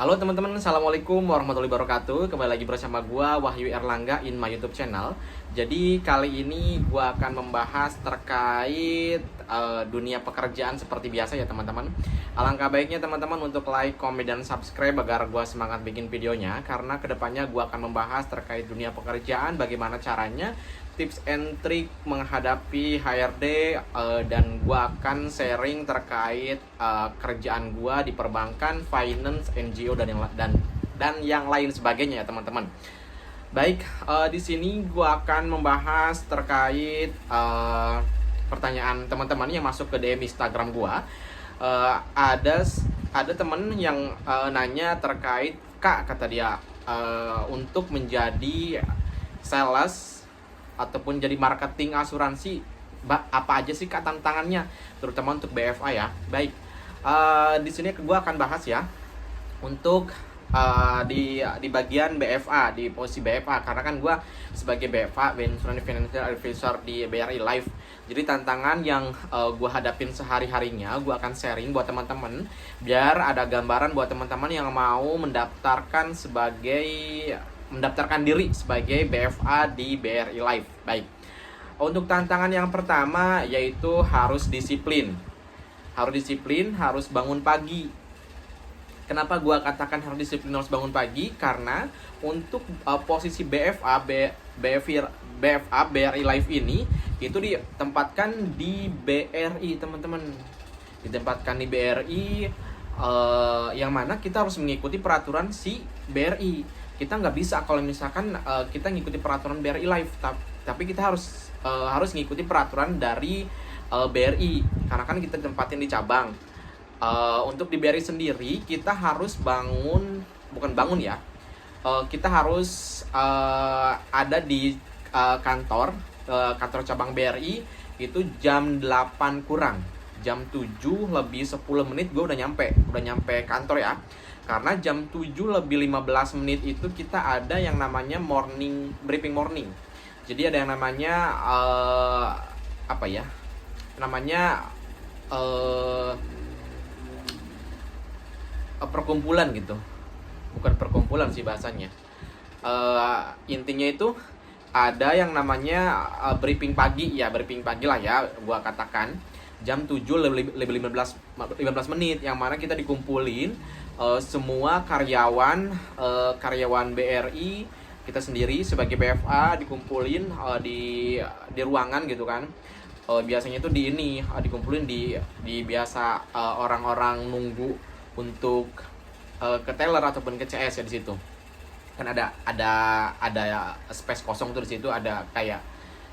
Halo teman-teman, Assalamualaikum warahmatullahi wabarakatuh. Kembali lagi bersama gua Wahyu Erlangga in my YouTube channel. Jadi kali ini gua akan membahas terkait dunia pekerjaan seperti biasa ya teman-teman. Alangkah baiknya teman-teman untuk like, komen, dan subscribe agar gua semangat bikin videonya. Karena kedepannya gua akan membahas terkait dunia pekerjaan, bagaimana caranya, tips and trick menghadapi HRD, dan gua akan sharing terkait kerjaan gua di perbankan, finance, NGO dan yang lain sebagainya ya teman-teman. Baik, di sini gua akan membahas terkait pertanyaan teman-teman yang masuk ke DM Instagram gua. Ada temen yang nanya terkait, Kak, kata dia, untuk menjadi sales ataupun jadi marketing asuransi, apa aja sih Kak tantangannya, terutama untuk BFA ya. Baik, di sini gue akan bahas ya untuk di bagian BFA, di posisi BFA, karena kan gue sebagai BFA, Financial Advisor di BRI Life. Jadi tantangan yang gue hadapin sehari-harinya, gue akan sharing buat teman-teman biar ada gambaran buat teman-teman yang mau mendaftarkan diri sebagai BFA di BRI Life. Baik. Untuk tantangan yang pertama yaitu harus disiplin. Harus bangun pagi. Kenapa gua katakan harus disiplin, harus bangun pagi? Karena untuk posisi BFA BRI Life ini itu ditempatkan di BRI, teman-teman. Ditempatkan di BRI, yang mana kita harus mengikuti peraturan si BRI. Kita nggak bisa kalau misalkan kita ngikuti peraturan BRI Life, tapi kita harus ngikuti peraturan dari BRI, karena kan kita tempatin di cabang. Untuk di BRI sendiri kita harus bukan bangun ya, kita harus ada di kantor cabang BRI itu jam 8 kurang, jam 7 lebih 10 menit gue udah nyampe kantor ya. Karena jam 7 lebih 15 menit itu kita ada yang namanya briefing morning. Jadi ada yang namanya perkumpulan gitu. Bukan perkumpulan sih bahasanya. Intinya itu ada yang namanya briefing pagi lah ya, gua katakan jam 7 lebih 15 menit, yang mana kita dikumpulin semua karyawan BRI, kita sendiri sebagai BFA dikumpulin di ruangan gitu kan. Biasanya itu dikumpulin di biasa orang-orang nunggu untuk ke teller ataupun ke CS ya. Di situ kan ada space kosong tuh, di situ ada kayak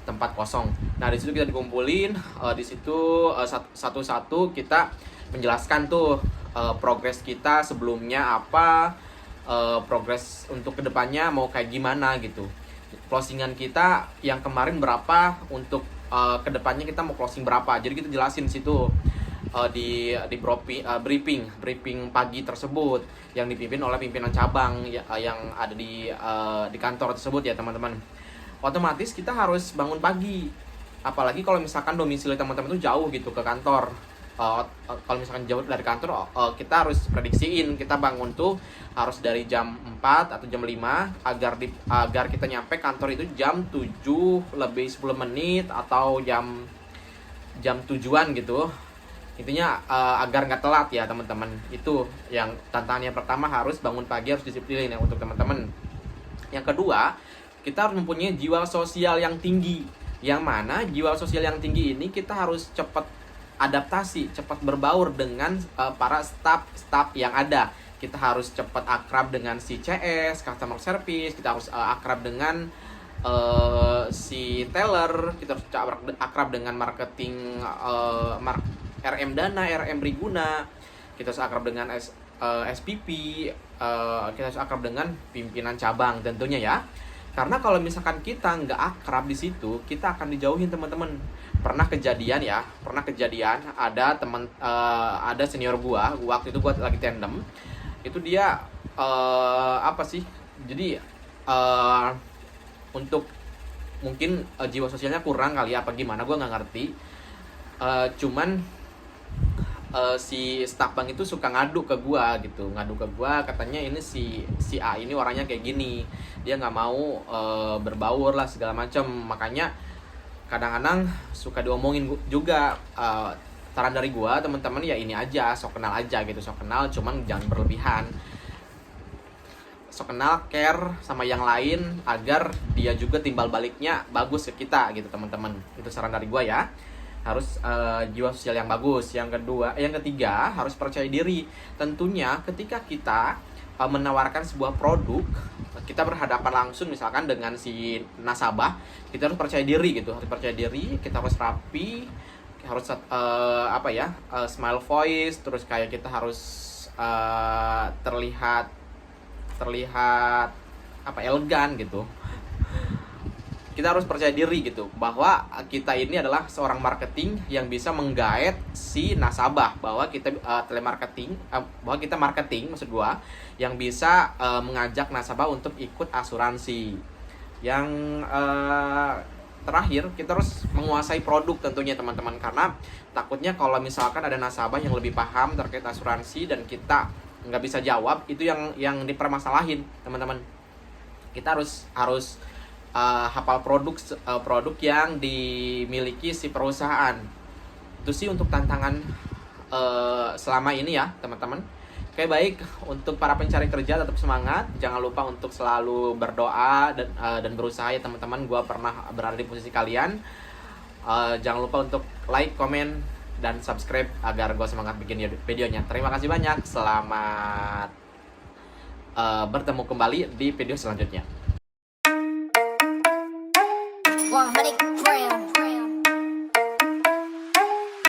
tempat kosong. Nah, di situ kita dikumpulin, di situ satu-satu kita menjelaskan tuh progres kita sebelumnya apa, progres untuk kedepannya mau kayak gimana gitu. Closingan kita yang kemarin berapa, untuk kedepannya kita mau closing berapa. Jadi kita jelasin situ di briefing pagi tersebut yang dipimpin oleh pimpinan cabang yang ada di kantor tersebut ya teman-teman. Otomatis kita harus bangun pagi, apalagi kalau misalkan domisili teman-teman itu jauh gitu ke kantor. Kalau misalkan jauh dari kantor, kita harus prediksiin kita bangun tuh harus dari jam 4 atau jam 5 agar kita nyampe kantor itu jam 7 lebih 10 menit atau jam tujuan gitu. Intinya agar nggak telat ya teman-teman. Itu yang tantangannya pertama, harus bangun pagi, harus disiplin ya untuk teman-teman. Yang kedua, kita harus mempunyai jiwa sosial yang tinggi. Yang mana jiwa sosial yang tinggi ini kita harus cepat adaptasi, cepat berbaur dengan para staff yang ada. Kita harus cepat akrab dengan si CS, customer service. Kita harus akrab dengan si teller. Kita harus akrab dengan marketing, RM Dana, RM Briguna. Kita harus akrab dengan SPP. Kita harus akrab dengan pimpinan cabang tentunya ya. Karena kalau misalkan kita nggak akrab di situ, kita akan dijauhin teman-teman. Pernah kejadian ada senior gua waktu itu gua lagi tandem. Itu dia jadi untuk mungkin jiwa sosialnya kurang kali ya, apa gimana gua nggak ngerti. Cuman si staf bank itu suka ngadu ke gua gitu, ngadu ke gua, katanya ini si A ini orangnya kayak gini, dia nggak mau berbaur lah segala macam. Makanya kadang-kadang suka diomongin juga. Saran dari gua teman-teman ya ini aja, sok kenal aja gitu, sok kenal cuman jangan berlebihan, sok kenal, care sama yang lain agar dia juga timbal baliknya bagus ke kita gitu teman-teman. Itu saran dari gua ya, harus jiwa sosial yang bagus. Yang ketiga harus percaya diri. Tentunya ketika kita menawarkan sebuah produk, kita berhadapan langsung misalkan dengan si nasabah, kita harus percaya diri gitu, harus percaya diri, kita harus rapi, harus smile voice, terus kayak kita harus terlihat elegan gitu. Kita harus percaya diri gitu bahwa kita ini adalah seorang marketing yang bisa menggaet si nasabah, bahwa kita telemarketing, bahwa kita marketing maksud gua yang bisa mengajak nasabah untuk ikut asuransi. Yang terakhir, kita harus menguasai produk tentunya teman-teman, karena takutnya kalau misalkan ada nasabah yang lebih paham terkait asuransi dan kita nggak bisa jawab, itu yang dipermasalahin teman-teman. Kita harus hafal produk yang dimiliki si perusahaan. Itu sih untuk tantangan selama ini ya teman-teman. Oke, baik, untuk para pencari kerja tetap semangat, jangan lupa untuk selalu berdoa dan berusaha ya teman-teman. Gua pernah berada di posisi kalian. Jangan lupa untuk like, komen, dan subscribe agar gue semangat bikin videonya. Terima kasih banyak, selamat bertemu kembali di video selanjutnya.